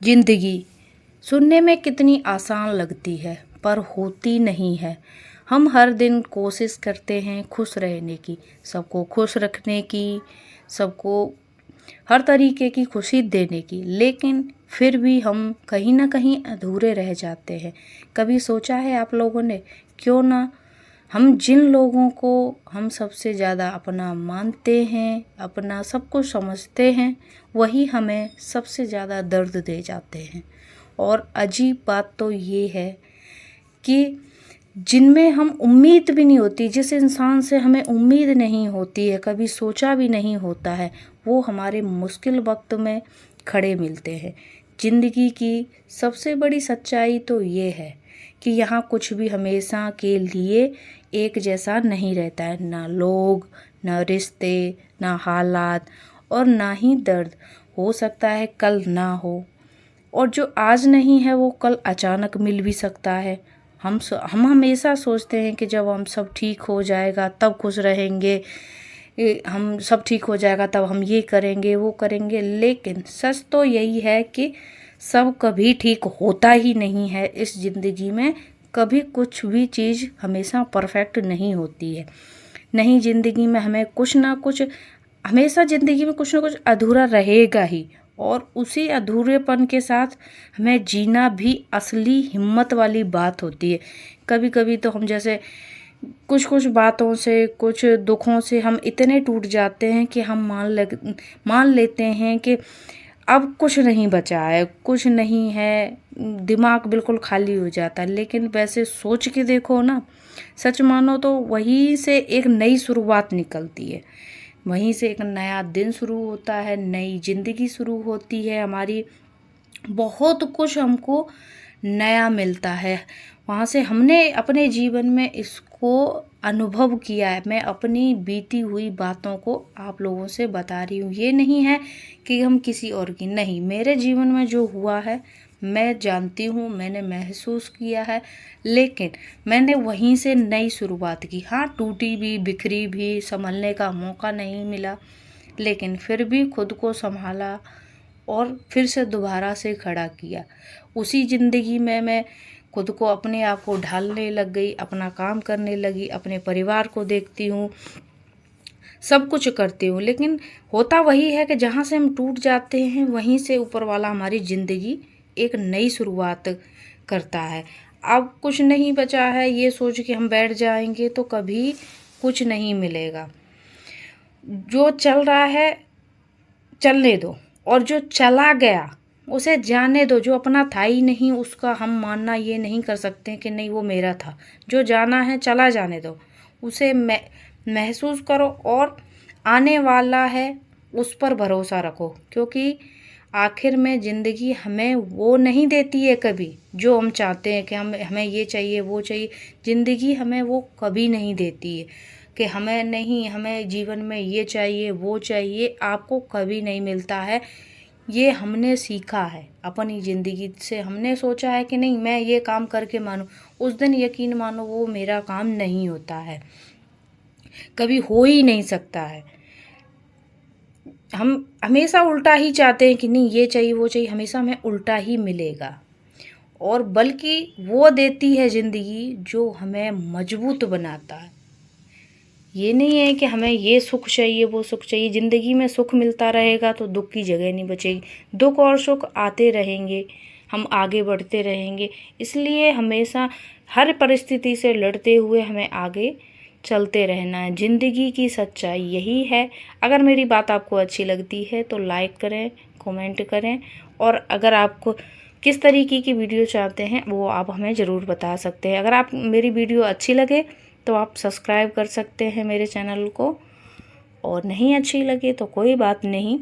जिंदगी सुनने में कितनी आसान लगती है पर होती नहीं है। हम हर दिन कोशिश करते हैं खुश रहने की, सबको खुश रखने की, सबको हर तरीके की खुशी देने की, लेकिन फिर भी हम कहीं ना कहीं अधूरे रह जाते हैं। कभी सोचा है आप लोगों ने, क्यों ना हम जिन लोगों को हम सबसे ज़्यादा अपना मानते हैं, अपना सब कुछ समझते हैं, वही हमें सबसे ज़्यादा दर्द दे जाते हैं। और अजीब बात तो ये है कि जिनमें हम उम्मीद भी नहीं होती, जिस इंसान से हमें उम्मीद नहीं होती है, कभी सोचा भी नहीं होता है, वो हमारे मुश्किल वक्त में खड़े मिलते हैं। ज़िंदगी की सबसे बड़ी सच्चाई तो ये है कि यहाँ कुछ भी हमेशा के लिए एक जैसा नहीं रहता है। ना लोग, ना रिश्ते, ना हालात और ना ही दर्द। हो सकता है कल ना हो, और जो आज नहीं है वो कल अचानक मिल भी सकता है। हम हमेशा सोचते हैं कि जब हम सब ठीक हो जाएगा तब खुश रहेंगे, हम सब ठीक हो जाएगा तब हम ये करेंगे वो करेंगे, लेकिन सच तो यही है कि सब कभी ठीक होता ही नहीं है। इस ज़िंदगी में कभी कुछ भी चीज़ हमेशा परफेक्ट नहीं होती है। नहीं, ज़िंदगी में हमें कुछ ना कुछ, हमेशा ज़िंदगी में कुछ ना कुछ अधूरा रहेगा ही, और उसी अधूरेपन के साथ हमें जीना भी असली हिम्मत वाली बात होती है। कभी कभी तो हम जैसे कुछ कुछ बातों से, कुछ दुखों से हम इतने टूट जाते हैं कि हम मान लेते हैं कि अब कुछ नहीं बचा है, कुछ नहीं है, दिमाग बिल्कुल खाली हो जाता है। लेकिन वैसे सोच के देखो ना, सच मानो तो वहीं से एक नई शुरुआत निकलती है, वहीं से एक नया दिन शुरू होता है, नई ज़िंदगी शुरू होती है हमारी। बहुत कुछ हमको नया मिलता है वहाँ से। हमने अपने जीवन में इसको अनुभव किया है। मैं अपनी बीती हुई बातों को आप लोगों से बता रही हूँ। ये नहीं है कि हम किसी और की, नहीं, मेरे जीवन में जो हुआ है मैं जानती हूँ, मैंने महसूस किया है, लेकिन मैंने वहीं से नई शुरुआत की। हाँ, टूटी भी, बिखरी भी, संभलने का मौका नहीं मिला, लेकिन फिर भी खुद को संभाला और फिर से दोबारा से खड़ा किया। उसी ज़िंदगी में मैं खुद को, अपने आप को ढालने लग गई, अपना काम करने लगी, अपने परिवार को देखती हूँ, सब कुछ करती हूँ। लेकिन होता वही है कि जहाँ से हम टूट जाते हैं वहीं से ऊपर वाला हमारी ज़िंदगी एक नई शुरुआत करता है। अब कुछ नहीं बचा है ये सोच के हम बैठ जाएंगे तो कभी कुछ नहीं मिलेगा। जो चल रहा है चलने दो, और जो चला गया उसे जाने दो। जो अपना था ही नहीं उसका हम मानना ये नहीं कर सकते कि नहीं वो मेरा था। जो जाना है चला जाने दो, उसे महसूस करो, और आने वाला है उस पर भरोसा रखो, क्योंकि आखिर में ज़िंदगी हमें वो नहीं देती है कभी जो हम चाहते हैं कि हमें ये चाहिए वो चाहिए। ज़िंदगी हमें वो कभी नहीं देती है कि हमें नहीं, हमें जीवन में ये चाहिए वो चाहिए, आपको कभी नहीं मिलता है। ये हमने सीखा है अपनी ज़िंदगी से। हमने सोचा है कि नहीं, मैं ये काम करके मानूं, उस दिन यकीन मानो वो मेरा काम नहीं होता है, कभी हो ही नहीं सकता है। हम हमेशा उल्टा ही चाहते हैं कि नहीं ये चाहिए वो चाहिए, हमेशा हमें उल्टा ही मिलेगा। और बल्कि वो देती है ज़िंदगी जो हमें मजबूत बनाता है। ये नहीं है कि हमें ये सुख चाहिए वो सुख चाहिए। ज़िंदगी में सुख मिलता रहेगा तो दुख की जगह नहीं बचेगी। दुख और सुख आते रहेंगे, हम आगे बढ़ते रहेंगे। इसलिए हमेशा हर परिस्थिति से लड़ते हुए हमें आगे चलते रहना है। ज़िंदगी की सच्चाई यही है। अगर मेरी बात आपको अच्छी लगती है तो लाइक करें, कमेंट करें, और अगर आपको किस तरीके की वीडियो चाहते हैं वो आप हमें ज़रूर बता सकते हैं। अगर आप मेरी वीडियो अच्छी लगे तो आप सब्सक्राइब कर सकते हैं मेरे चैनल को, और नहीं अच्छी लगे तो कोई बात नहीं,